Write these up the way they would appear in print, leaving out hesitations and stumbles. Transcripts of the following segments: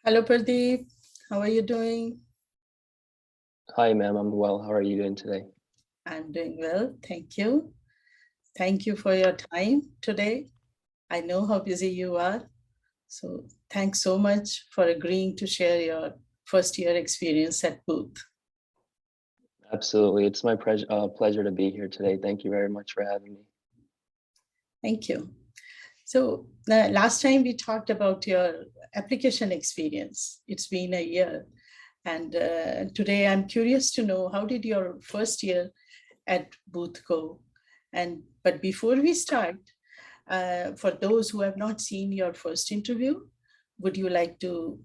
Hello, Pardeep. How are you doing? Hi, ma'am. I'm well. How are you doing today? I'm doing well. Thank you. Thank you for your time today. I know how busy you are. So thanks so much for agreeing to share your first year experience at Booth. Absolutely. It's my pleasure to be here today. Thank you very much for having me. Thank you. So last time we talked about your application experience. It's been a year. And today I'm curious to know, how did your first year at Booth go? But before we start, for those who have not seen your first interview, would you like to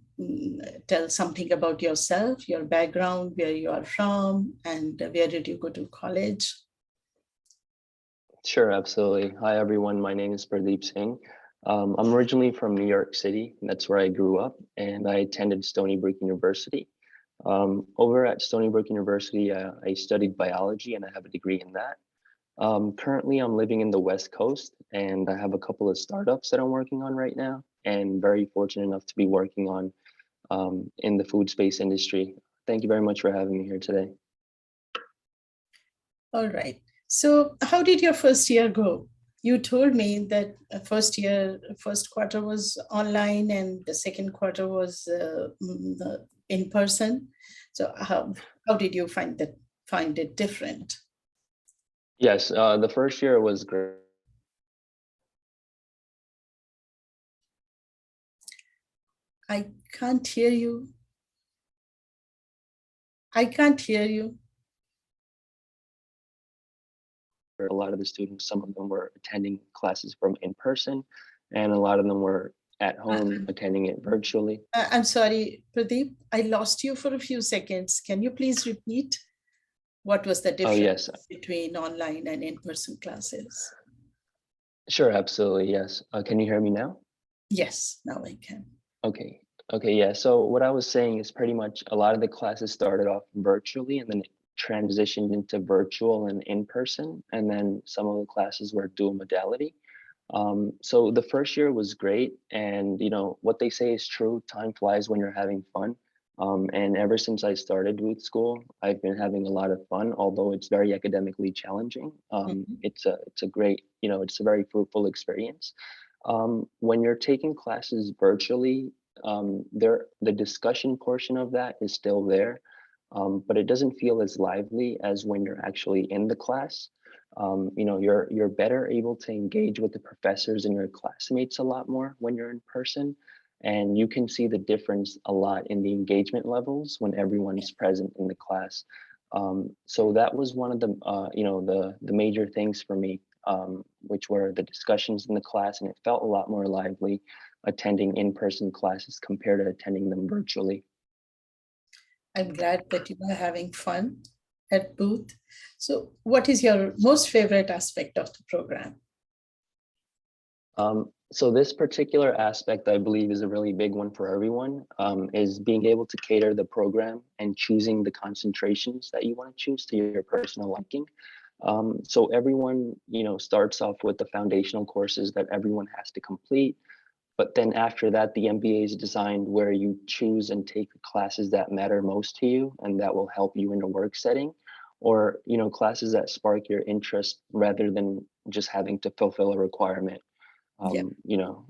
tell something about yourself, your background, where you are from, and where did you go to college? Sure, absolutely. Hi, everyone. My name is Pardeep Singh. I'm originally from New York City. That's where I grew up, and I attended Stony Brook University. Over at Stony Brook University, I studied biology, and I have a degree in that. Currently, I'm living in the West Coast, and I have a couple of startups that I'm working on right now, and very fortunate enough to be working on in the food space industry. Thank you very much for having me here today. All right. So how did your first year go? You told me that first quarter was online and the second quarter was in person. So how did you find it different? Yes, the first year was great. I can't hear you. I can't hear you. A lot of the students, some of them were attending classes from in person, and a lot of them were at home attending it virtually. I'm sorry, Pradeep. I lost you for a few seconds. Can you please repeat? What was the Oh, yes. difference between online and in-person classes? Sure, absolutely. Yes. Can you hear me now? Yes, now I can. Okay. Okay, yeah. So what I was saying is pretty much a lot of the classes started off virtually and then it transitioned into virtual and in person. And then some of the classes were dual modality. So the first year was great. And you know, what they say is true, time flies when you're having fun. And ever since I started with school, I've been having a lot of fun, although it's very academically challenging. Mhm. It's a great, you know, it's a very fruitful experience. When you're taking classes virtually, the discussion portion of that is still there, but it doesn't feel as lively as when you're actually in the class. You know, you're better able to engage with the professors and your classmates a lot more when you're in person, and you can see the difference a lot in the engagement levels when everyone's present in the class. So that was one of the you know, the major things for me, which were the discussions in the class, and it felt a lot more lively attending in-person classes compared to attending them virtually. I'm glad that you are having fun at Booth. So what is your most favorite aspect of the program? So this particular aspect, I believe, is a really big one for everyone, is being able to cater the program and choosing the concentrations that you want to choose to your personal liking. So everyone, you know, starts off with the foundational courses that everyone has to complete. But then after that, the MBA is designed where you choose and take the classes that matter most to you and that will help you in a work setting, or, you know, classes that spark your interest rather than just having to fulfill a requirement. Yeah, You know,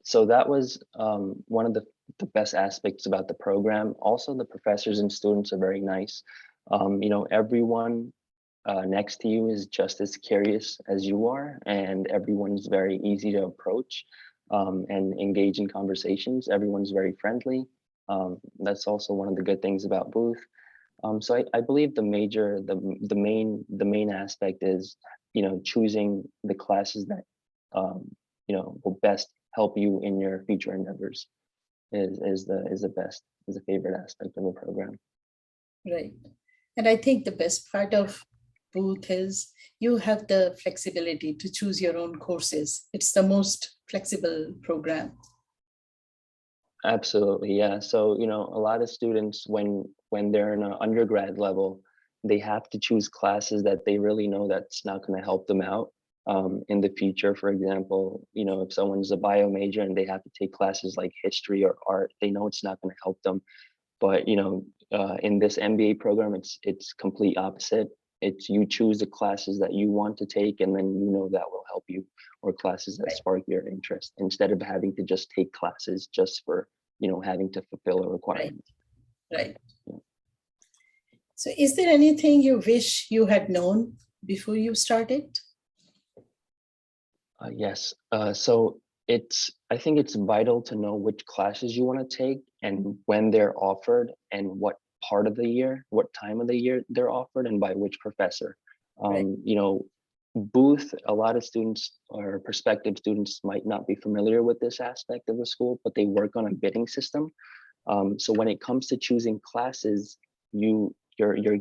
so that was one of the best aspects about the program. Also, the professors and students are very nice. You know, everyone next to you is just as curious as you are, and everyone's very easy to approach and engage in conversations. Everyone's very friendly. That's also one of the good things about Booth. So I believe the main aspect is, you know, choosing the classes that you know, will best help you in your future endeavors is the favorite aspect of the program. right. And I think the best part of Booth is you have the flexibility to choose your own courses. It's the most flexible program. Absolutely, yeah. So, you know, a lot of students when they're in an undergrad level, they have to choose classes that they really know that's not going to help them out. in the future. For example, if someone's a bio major and they have to take classes like history or art, they know it's not going to help them. But in this MBA program, it's complete opposite. It's you choose the classes that you want to take, and then that will help you, or classes that Right. spark your interest, instead of having to just take classes just for having to fulfill a requirement. Right. So is there anything you wish you had known before you started? Yes. So I think it's vital to know which classes you want to take and when they're offered, and what part of the year, what time of the year they're offered, and by which professor. Right. Booth, a lot of students or prospective students might not be familiar with this aspect of the school, but they work on a bidding system. So when it comes to choosing classes, you're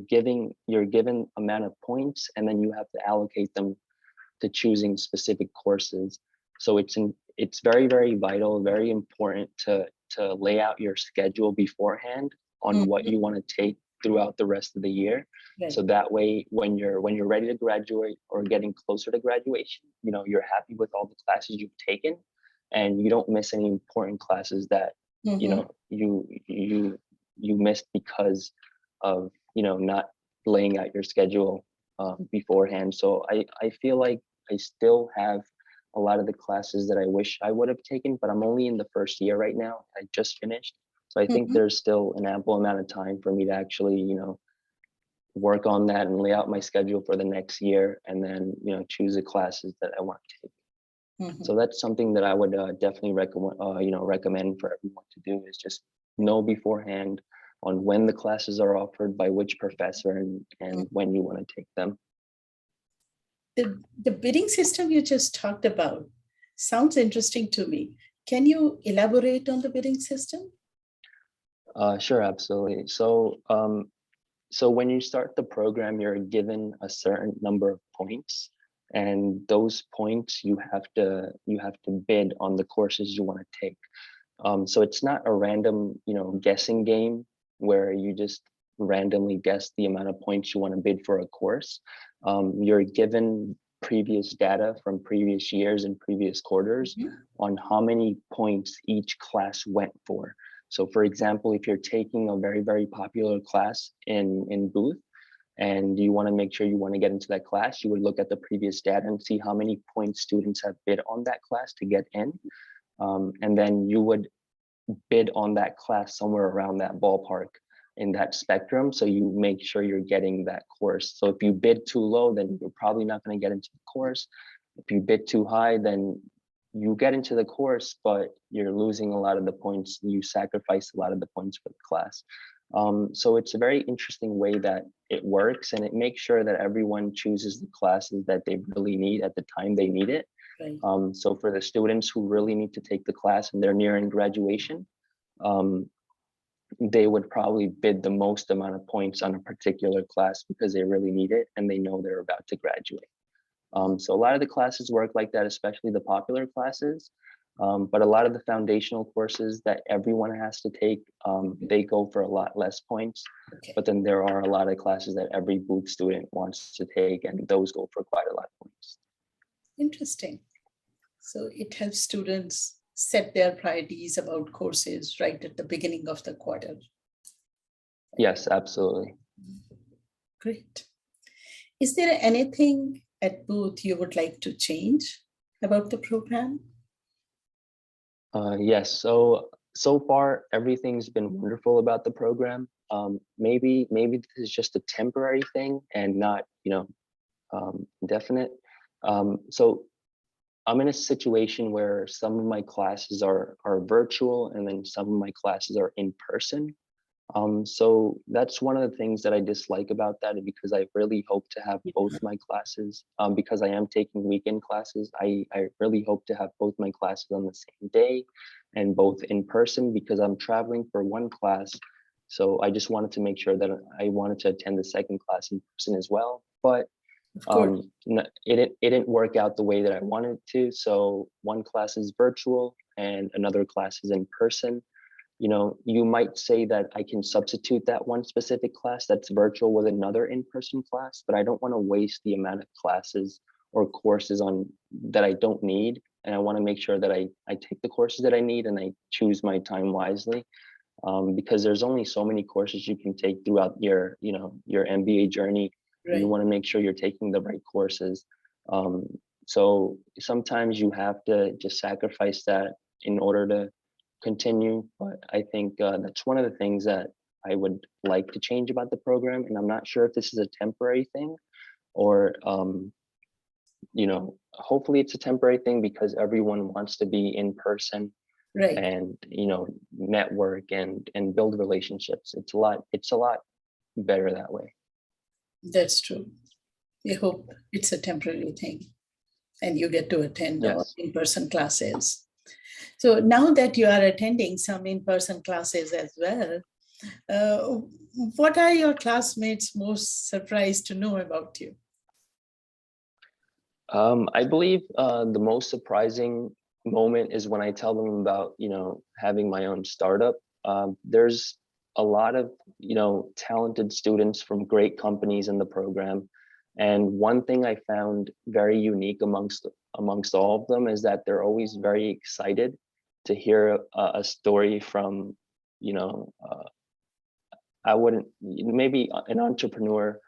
given amount of points, and then you have to allocate them to choosing specific courses. So it's very, very vital, very important to lay out your schedule beforehand on what you want to take throughout the rest of the year. Right. So that way, when you're ready to graduate or getting closer to graduation, you're happy with all the classes you've taken, and you don't miss any important classes that you missed because of not laying out your schedule beforehand. So I feel like I still have a lot of the classes that I wish I would have taken, but I'm only in the first year right now. I just finished. So I think there's still an ample amount of time for me to actually, work on that and lay out my schedule for the next year, and then, choose the classes that I want to take. So that's something that I would definitely recommend for everyone to do, is just know beforehand on when the classes are offered, by which professor, and when you want to take them. The bidding system you just talked about sounds interesting to me. Can you elaborate on the bidding system? Sure, absolutely. So when you start the program, you're given a certain number of points, and those points you have to bid on the courses you want to take. So it's not a random, guessing game where you just randomly guess the amount of points you want to bid for a course. You're given previous data from previous years and previous quarters on how many points each class went for. So for example, if you're taking a very, very popular class in Booth, and you want to make sure you want to get into that class, you would look at the previous data and see how many points students have bid on that class to get in. And then you would bid on that class somewhere around that ballpark in that spectrum. So you make sure you're getting that course. So if you bid too low, then you're probably not going to get into the course. If you bid too high, then you get into the course, but you're losing a lot of the points. You sacrifice a lot of the points for the class. So it's a very interesting way that it works, and it makes sure that everyone chooses the classes that they really need at the time they need it. Right. So for the students who really need to take the class and they're nearing graduation, they would probably bid the most amount of points on a particular class because they really need it and they know they're about to graduate. So a lot of the classes work like that, especially the popular classes. But a lot of the foundational courses that everyone has to take, they go for a lot less points. Okay. But then there are a lot of classes that every Booth student wants to take, and those go for quite a lot of points. Interesting. So it helps students set their priorities about courses right at the beginning of the quarter. Yes, absolutely. Great. Is there anything at Booth you would like to change about the program? Yes. So far, everything's been wonderful about the program. Maybe this is just a temporary thing and not, definite. So I'm in a situation where some of my classes are virtual, and then some of my classes are in person. So that's one of the things that I dislike about that, because I really hope to have both my classes. Because I am taking weekend classes, I really hope to have both my classes on the same day and both in person, because I'm traveling for one class. So I just wanted to make sure that I wanted to attend the second class in person as well. But Of course. it didn't work out the way that I wanted to. So one class is virtual and another class is in person. You might say that I can substitute that one specific class that's virtual with another in-person class, but I don't want to waste the amount of classes or courses on that I don't need. And I want to make sure that I take the courses that I need and I choose my time wisely. Because there's only so many courses you can take throughout your, your MBA journey. And you Right. want to make sure you're taking the right courses. So sometimes you have to just sacrifice that in order to continue. But I think that's one of the things that I would like to change about the program. And I'm not sure if this is a temporary thing or, hopefully it's a temporary thing because everyone wants to be in person Right. and, network and build relationships. It's a lot better that way. That's true. We hope it's a temporary thing and you get to attend all Yes. in-person classes. So now that you are attending some in-person classes as well, uh, what are your classmates most surprised to know about you? I believe the most surprising moment is when I tell them about, having my own startup. There's a lot of, talented students from great companies in the program. And one thing I found very unique amongst all of them is that they're always very excited to hear a story from, I wouldn't, maybe an entrepreneur,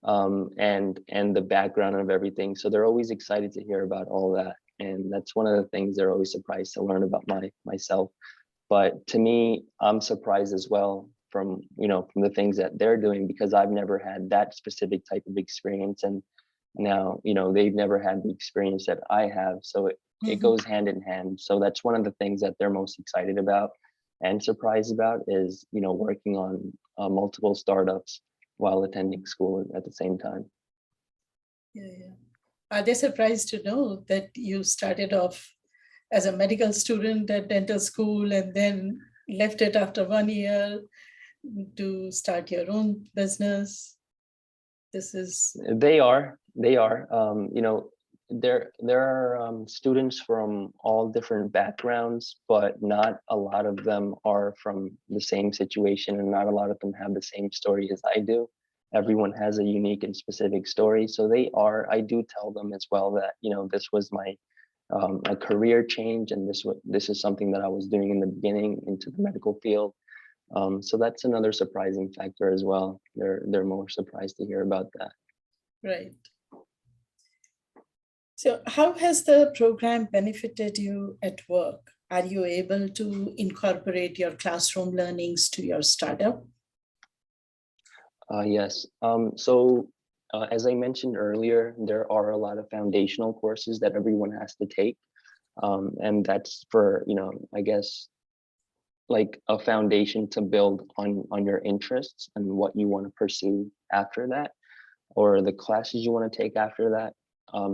and the background of everything. So they're always excited to hear about all that. And that's one of the things they're always surprised to learn about myself. But to me, I'm surprised as well from the things that they're doing because I've never had that specific type of experience. And now, they've never had the experience that I have. So it Mhm. goes hand in hand. So that's one of the things that they're most excited about and surprised about is, working on multiple startups while attending school at the same time. Yeah, yeah. Are they surprised to know that you started off as a medical student at dental school and then left it after 1 year to start your own business? This is They are. There are students from all different backgrounds, but not a lot of them are from the same situation, and not a lot of them have the same story as I do. Everyone has a unique and specific story, so they are. I do tell them as well that this was my a career change, and this is something that I was doing in the beginning into the medical field. So that's another surprising factor as well. They're more surprised to hear about that. right. So, how has the program benefited you at work? Are you able to incorporate your classroom learnings to your startup? Yes. So as I mentioned earlier, there are a lot of foundational courses that everyone has to take. And that's for, I guess, like a foundation to build on your interests and what you want to pursue after that, or the classes you want to take after that.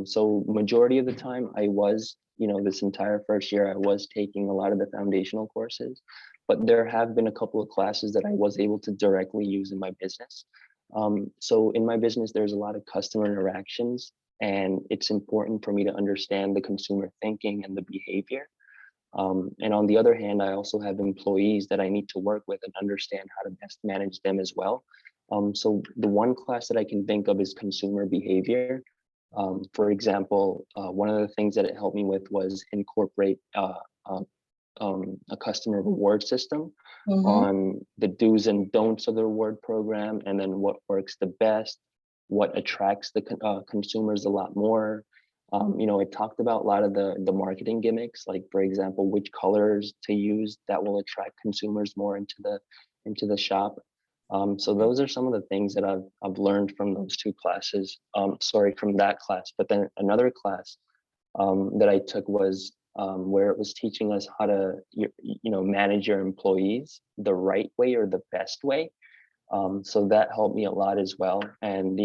So majority of the time I was, this entire first year, I was taking a lot of the foundational courses, but there have been a couple of classes that I was able to directly use in my business. So in my business, there's a lot of customer interactions, and it's important for me to understand the consumer thinking and the behavior. And on the other hand, I also have employees that I need to work with and understand how to best manage them as well. So the one class that I can think of is consumer behavior. For example, one of the things that it helped me with was incorporate uh, a customer reward system Mhm. on the do's and don'ts of the reward program, and then what works the best, what attracts the consumers a lot more. It talked about a lot of the marketing gimmicks, like for example, which colors to use that will attract consumers more into the shop. So those are some of the things that I've learned from those two classes. Sorry, from that class. But then another class that I took was where it was teaching us how to manage your employees the right way or the best way. So that helped me a lot as well, and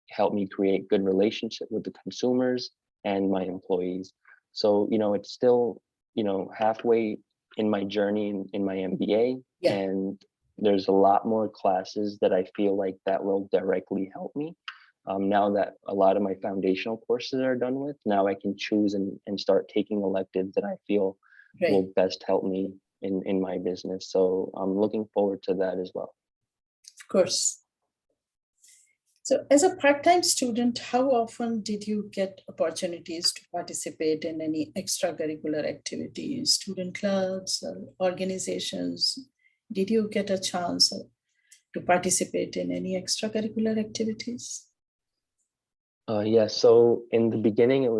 helped me create good relationship with the consumers and my employees. So it's still halfway in my journey in my MBA, Yeah, and there's a lot more classes that I feel like that will directly help me. Now that a lot of my foundational courses are done with, now I can choose and start taking electives that I feel right. will best help me in my business. So I'm looking forward to that as well. Of course. So as a part-time student, how often did you get opportunities to participate in any extracurricular activities, student clubs, or organizations? Did you get a chance to participate in any extracurricular activities? Yeah, so in the beginning, it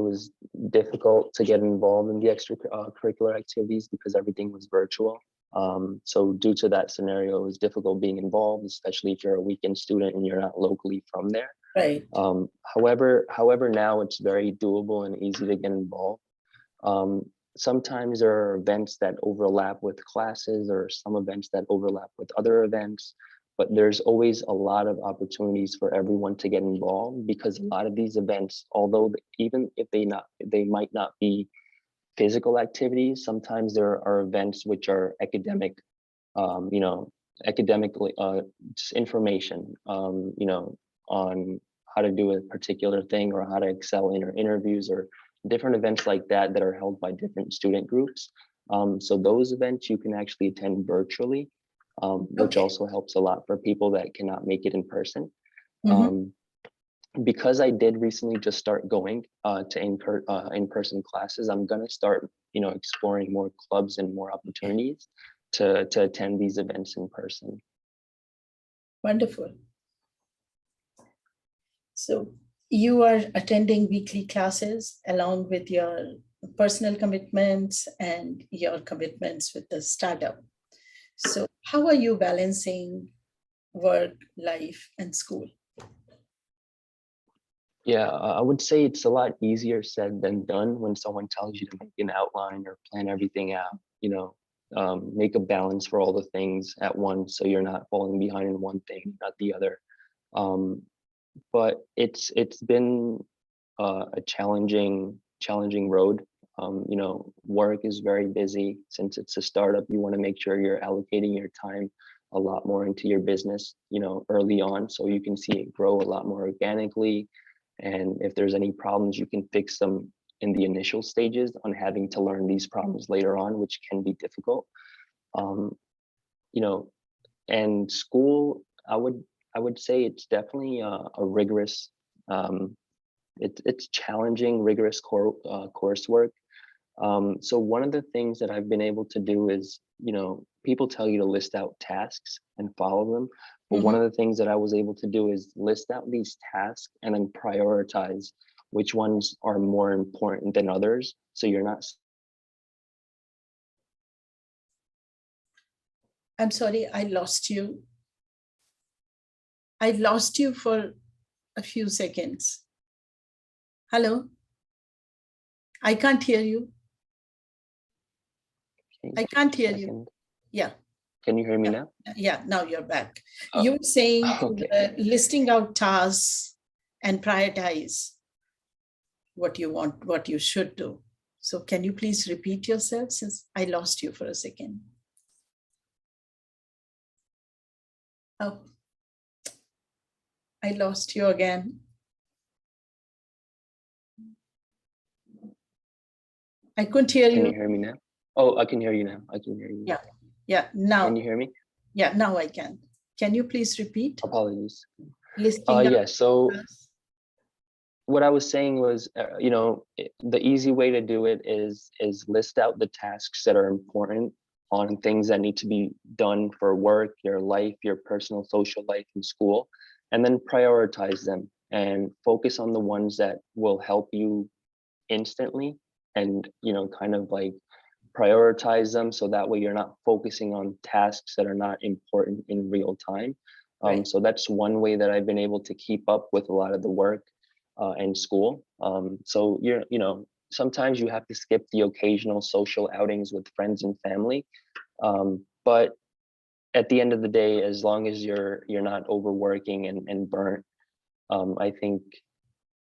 was difficult to get involved in the extracurricular activities because everything was virtual. So due to that scenario, it was difficult being involved, especially if you're a weekend student and you're not locally from there. Right. However, now it's very doable and easy to get involved. Um, Sometimes there are events that overlap with classes or some events that overlap with other events, but there's always a lot of opportunities for everyone to get involved because a lot of these events, although even if they might not be physical activities, sometimes there are events which are academic, you know, academically, just information, you know, on how to do a particular thing or how to excel in your interviews or different events like that that are held by different student groups. So those events you can actually attend virtually, which Okay. also helps a lot for people that cannot make it in person. Mhm. Um, because I did recently just start going to in-person classes, I'm gonna start, you know, exploring more clubs and more opportunities to attend these events in person. Wonderful. So you are attending weekly classes along with your personal commitments and your commitments with the startup. So how are you balancing work, life, and school? Yeah, I would say it's a lot easier said than done when someone tells you to make an outline or plan everything out, you know, make a balance for all the things at once so you're not falling behind in one thing, not the other. Um, but it's been a challenging road. You know, work is very busy since it's a startup. You want to make sure you're allocating your time a lot more into your business, you know, early on, so you can see it grow a lot more organically. And if there's any problems, you can fix them in the initial stages on having to learn these problems later on, which can be difficult. Um, you know, and school, I would say it's definitely a rigorous um, it's challenging, rigorous coursework. So one of the things that I've been able to do is, you know, people tell you to list out tasks and follow them. But one Mhm. of the things that I was able to do is list out these tasks and then prioritize which ones are more important than others. So you're not. I'm sorry, I lost you. I lost you for a few seconds. Hello, I can't hear you. Okay, I just can't a hear you. second. Yeah, Can you hear me yeah, now? yeah. Now you're back. Uh, You were saying okay. listing out tasks and prioritize what you want, what you should do. So can you please repeat yourself since I lost you for a second? Oh, I lost you again. I couldn't hear Can you you. hear me now? Oh, I can hear you now. I can hear you now. Yeah, yeah. Can Now, you hear me? yeah, now I can. Can you please repeat? Apologies. Listing out Yeah. So tasks. what I was saying was, you know, the easy way to do it is list out the tasks that are important on things that need to be done for work, your life, your personal social life in school, and then prioritize them and focus on the ones that will help you instantly and, you know, kind of like prioritize them so that way you're not focusing on tasks that are not important in real time. Right. So that's one way that I've been able to keep up with a lot of the work and school. So you know, sometimes you have to skip the occasional social outings with friends and family. But at the end of the day, as long as you're not overworking and burnt, I think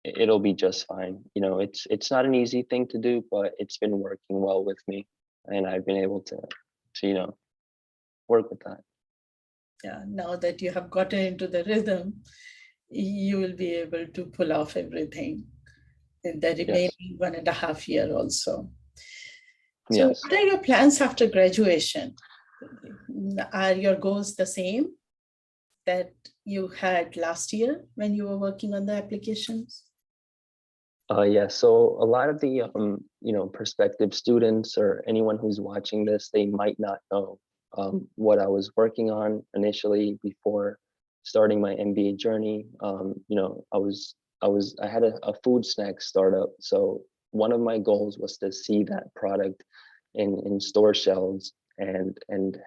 it'll be just fine. You know, it's not an easy thing to do, but it's been working well with me, and I've been able to you know work with that. Yeah, now that you have gotten into the rhythm, you will be able to pull off everything in the Yes, remaining 1.5 year also. So yes. what are your plans after graduation? Are your goals the same? that you had last year when you were working on the applications? Yeah, so a lot of the prospective students or anyone who's watching this, they might not know what I was working on initially before starting my MBA journey. I had a food snack startup. So one of my goals was to see that product in store shelves and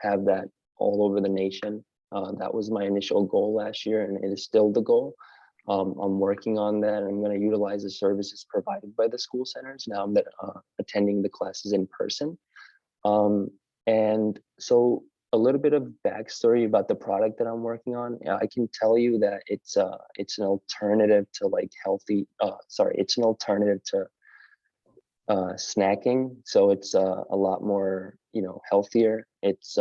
have that all over the nation. That was my initial goal last year, and it is still the goal. I'm working on that. I'm going to utilize the services provided by the school centers now that attending the classes in person. And so a little bit of backstory about the product that I'm working on. I can tell you that it's an alternative to like it's an alternative to snacking. So it's a lot more, healthier. It's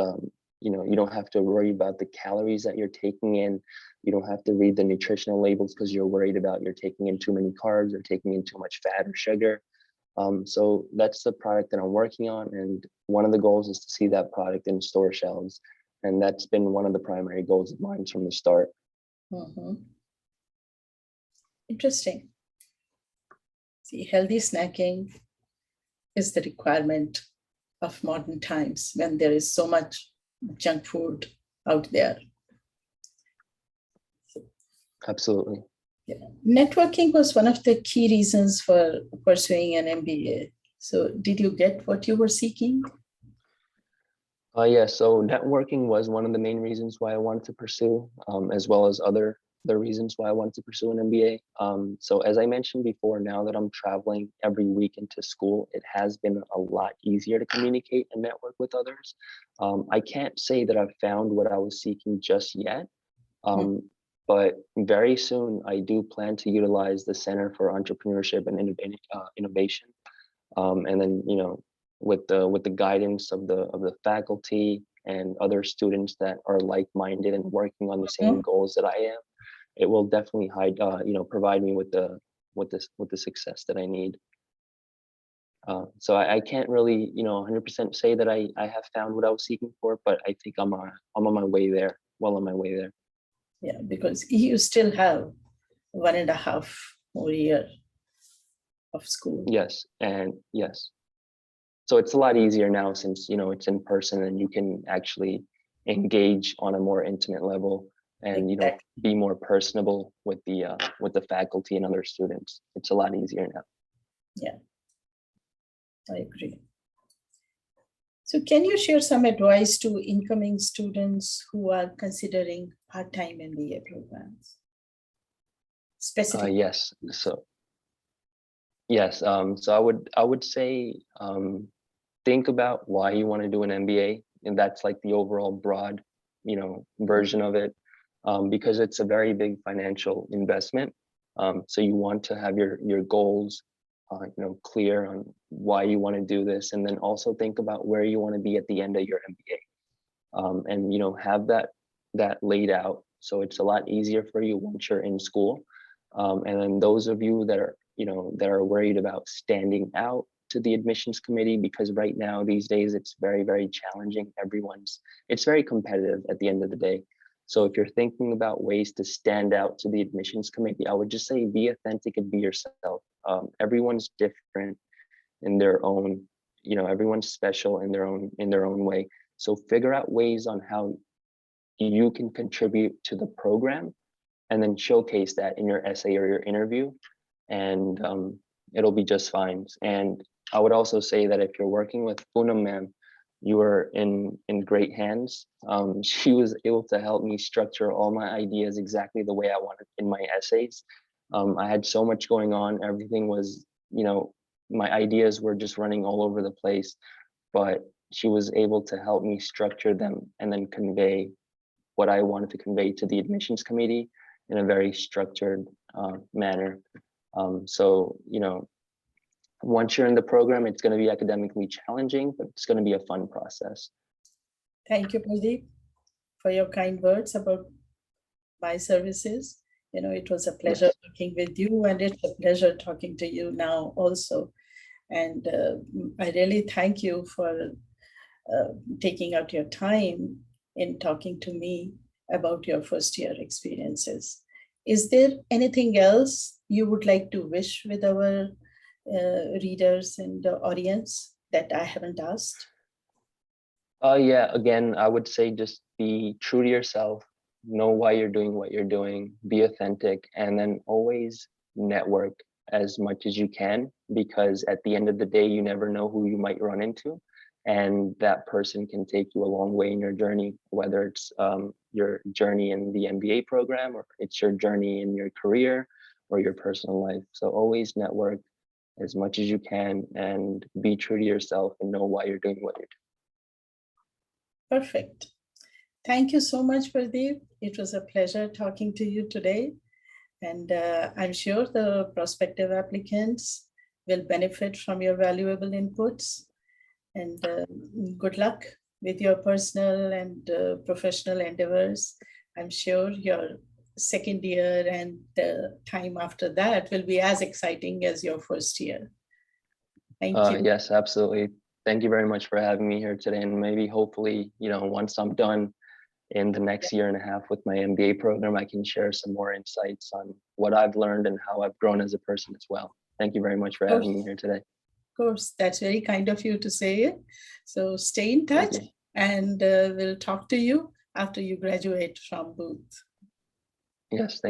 you don't have to worry about the calories that you're taking in. You don't have to read the nutritional labels because you're worried about you're taking in too many carbs or taking in too much fat or sugar. So that's the product that I'm working on. And one of the goals is to see that product in store shelves. And that's been one of the primary goals of mine from the start. Mhm. Interesting. See, healthy snacking is the requirement of modern times when there is so much junk food out there. Absolutely. Yeah. Networking was one of the key reasons for pursuing an MBA. So did you get what you were seeking? Yeah, so networking was one of the main reasons why I wanted to pursue, as well as the reasons why I wanted to pursue an MBA. So as I mentioned before, now that I'm traveling every week into school, it has been a lot easier to communicate and network with others. I can't say that I've found what I was seeking just yet, but very soon I do plan to utilize the Center for Entrepreneurship and Innovation, and then with the guidance of the faculty and other students that are like-minded and working on the same goals that I am, it will definitely provide me with the success that I need. So I can't really 100% say that I have found what I was seeking for, but I think I'm on my way there. Well on my way there. Yeah, because you still have 1.5 more year of school. Yes, and yes. So it's a lot easier now since it's in person and you can actually engage on a more intimate level and Exactly. be more personable with the faculty and other students. It's a lot easier now. Yeah, I agree. So can you share some advice to incoming students who are considering part-time MBA programs? Specifically. Yes. So yes. So I would say think about why you want to do an MBA, and that's like the overall broad version of it, because it's a very big financial investment. So you want to have your goals clear on why you want to do this, and then also think about where you want to be at the end of your MBA, and have that laid out so it's a lot easier for you once you're in school. And then those of you that are worried about standing out to the admissions committee, because right now these days it's very, very challenging. It's very competitive at the end of the day. So if you're thinking about ways to stand out to the admissions committee, I would just say be authentic and be yourself. Everyone's different in their own, everyone's special in their own way. So figure out ways on how you can contribute to the program, and then showcase that in your essay or your interview, and it'll be just fine. And I would also say that if you're working with Poonam ma'am, you are in great hands. She was able to help me structure all my ideas exactly the way I wanted in my essays. I had so much going on. Everything was, my ideas were just running all over the place, but she was able to help me structure them and then convey what I wanted to convey to the admissions committee in a very structured manner. So, once you're in the program, it's going to be academically challenging, but it's going to be a fun process. Thank you, Pardeep, for your kind words about my services. It was a pleasure working with you, and it's a pleasure talking to you now also. And I really thank you for taking out your time in talking to me about your first year experiences. Is there anything else you would like to wish with our readers and the audience that I haven't asked? Yeah, again, I would say just be true to yourself, know why you're doing what you're doing, be authentic, and then always network as much as you can, because at the end of the day, you never know who you might run into. And that person can take you a long way in your journey, whether it's your journey in the MBA program, or it's your journey in your career or your personal life. So always network as much as you can and be true to yourself and know why you're doing what you're doing. Perfect. Thank you so much, Pardeep. It was a pleasure talking to you today. And I'm sure the prospective applicants will benefit from your valuable inputs. And good luck with your personal and professional endeavors. I'm sure your second year and the time after that will be as exciting as your first year. Thank you. Yes, absolutely. Thank you very much for having me here today. And maybe hopefully, once I'm done in the next year and a half with my MBA program, I can share some more insights on what I've learned and how I've grown as a person as well. Thank you very much for having me here today. Of course, that's very kind of you to say it. So stay in touch and we'll talk to you after you graduate from Booth. Yes, thank you.